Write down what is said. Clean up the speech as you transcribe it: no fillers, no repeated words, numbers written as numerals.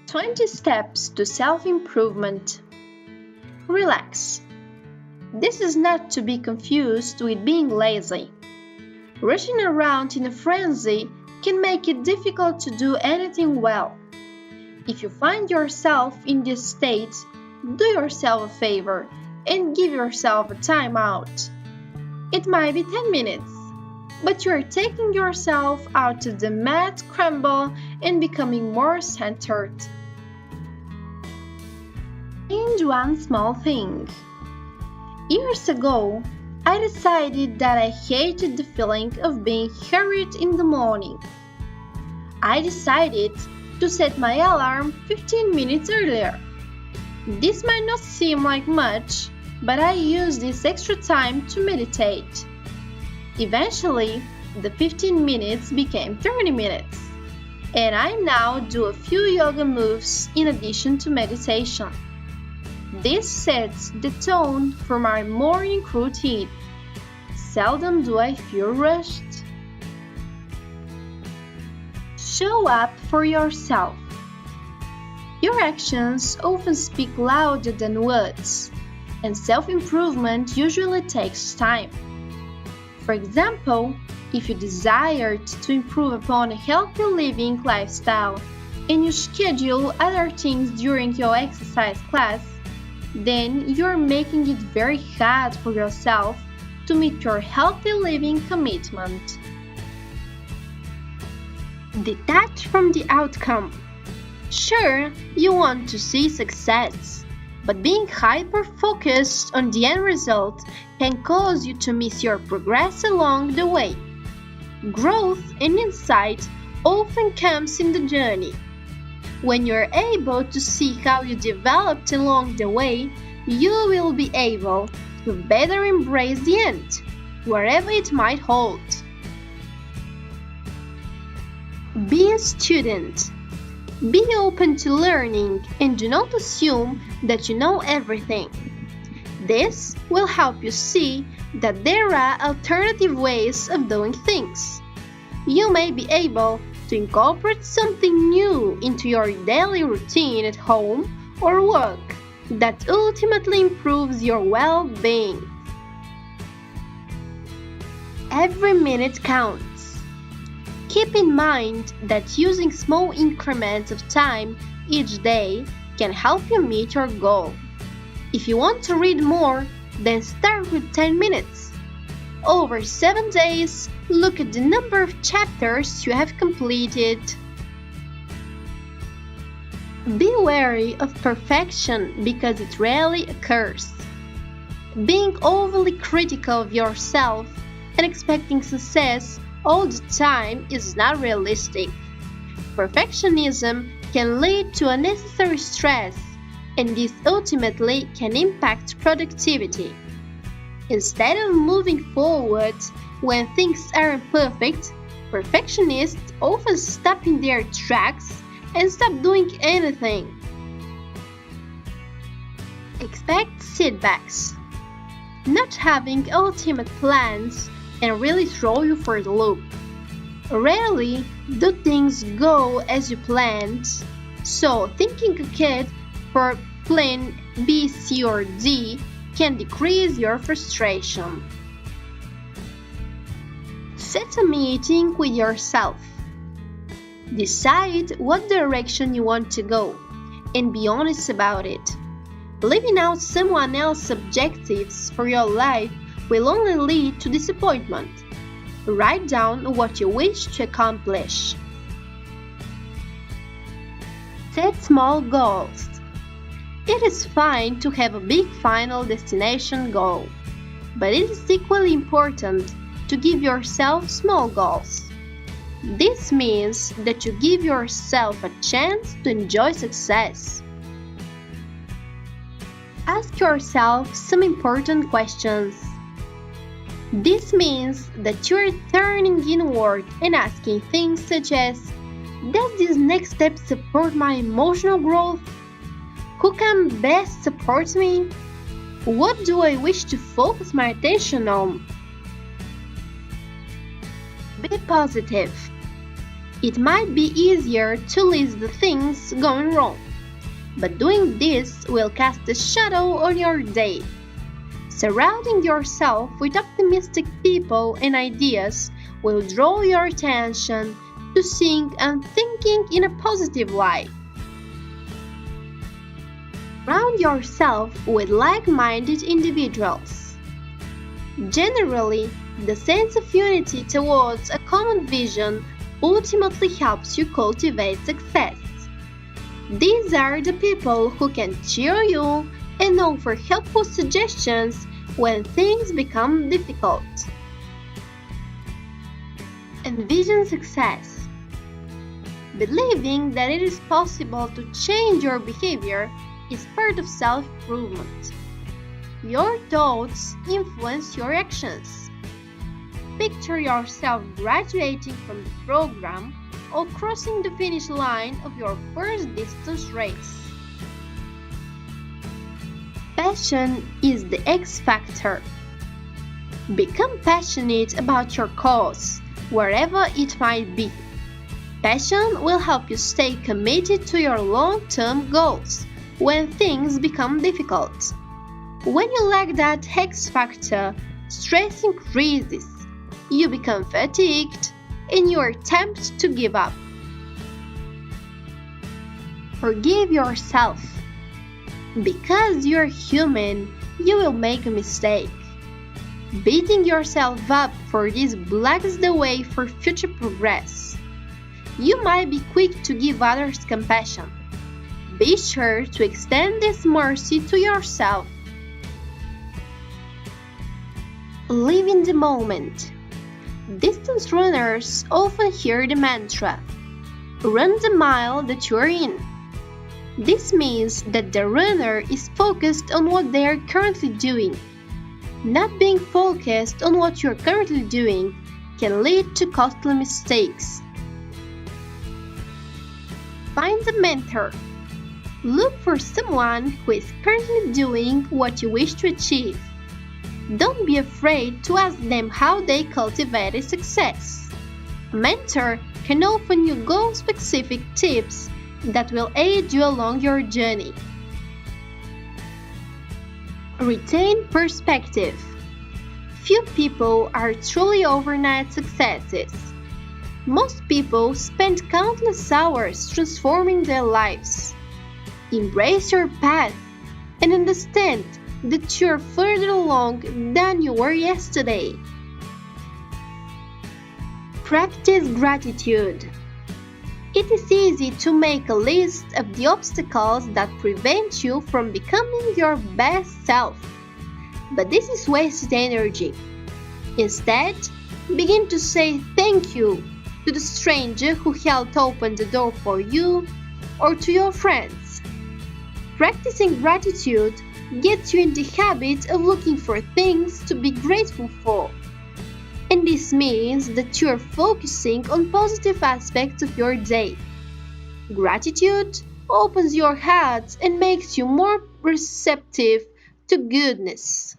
20 steps to self-improvement. Relax. This is not to be confused with being lazy. Rushing around in a frenzy can make it difficult to do anything well. If you find yourself in this state, do yourself a favor and give yourself a time out. It might be 10 minutes, but you are taking yourself out of the mad scramble and becoming more centered. Change one small thing. Years ago, I decided that I hated the feeling of being hurried in the morning. I decided to set my alarm 15 minutes earlier. This might not seem like much, but I used this extra time to meditate. Eventually, the 15 minutes became 30 minutes, and I now do a few yoga moves in addition to meditation. This sets the tone for my morning routine. Seldom do I feel rushed. Show up for yourself. Your actions often speak louder than words, and self-improvement usually takes time. For example, if you desired to improve upon a healthy living lifestyle and you schedule other things during your exercise class, then you're making it very hard for yourself to meet your healthy living commitment. Detach from the outcome. Sure, you want to see success, but being hyper-focused on the end result can cause you to miss your progress along the way. Growth and insight often comes in the journey. When you're able to see how you developed along the way, you will be able to better embrace the end, wherever it might hold. Be a student. Be open to learning and do not assume that you know everything. This will help you see that there are alternative ways of doing things. You may be able to incorporate something new into your daily routine at home or work that ultimately improves your well-being. Every minute counts. Keep in mind that using small increments of time each day can help you meet your goal. If you want to read more, then start with 10 minutes. Over 7 days, look at the number of chapters you have completed. Be wary of perfection because it rarely occurs. Being overly critical of yourself and expecting success all the time is not realistic. Perfectionism can lead to unnecessary stress, and this ultimately can impact productivity. Instead of moving forward when things aren't perfect, perfectionists often stop in their tracks and stop doing anything. Expect setbacks. Not having ultimate plans can really throw you for the loop. Rarely do things go as you planned, so thinking ahead for plan B, C, or D can decrease your frustration. Set a meeting with yourself. Decide what direction you want to go and be honest about it. Living out someone else's objectives for your life will only lead to disappointment. Write down what you wish to accomplish. Set small goals. It is fine to have a big final destination goal, but it is equally important to give yourself small goals. This means that you give yourself a chance to enjoy success. Ask yourself some important questions. This means that you are turning inward and asking things such as, does this next step support my emotional growth? Who can best support me? What do I wish to focus my attention on? Be positive. It might be easier to list the things going wrong, but doing this will cast a shadow on your day. Surrounding yourself with optimistic people and ideas will draw your attention to seeing and thinking in a positive light. Surround yourself with like-minded individuals. Generally, the sense of unity towards a common vision ultimately helps you cultivate success. These are the people who can cheer you and offer helpful suggestions when things become difficult. Envision success. Believing that it is possible to change your behavior is part of self-improvement. Your thoughts influence your actions. Picture yourself graduating from the program or crossing the finish line of your first distance race. Passion is the X factor. Become passionate about your cause, wherever it might be. Passion will help you stay committed to your long-term goals when things become difficult. When you lack that X factor, stress increases, you become fatigued, and you are tempted to give up. Forgive yourself. Because you're human, you will make a mistake. Beating yourself up for this blocks the way for future progress. You might be quick to give others compassion. Be sure to extend this mercy to yourself. Live in the moment. Distance runners often hear the mantra, "Run the mile that you're in." This means that the runner is focused on what they are currently doing. Not being focused on what you're currently doing can lead to costly mistakes. Find a mentor. Look for someone who is currently doing what you wish to achieve. Don't be afraid to ask them how they cultivated success. A mentor can offer you goal-specific tips that will aid you along your journey. Retain perspective. Few people are truly overnight successes. Most people spend countless hours transforming their lives. Embrace your path and understand that you're further along than you were yesterday. Practice gratitude. It is easy to make a list of the obstacles that prevent you from becoming your best self, but this is wasted energy. Instead, begin to say thank you to the stranger who helped open the door for you or to your friends. Practicing gratitude gets you in the habit of looking for things to be grateful for. And this means that you are focusing on positive aspects of your day. Gratitude opens your heart and makes you more receptive to goodness.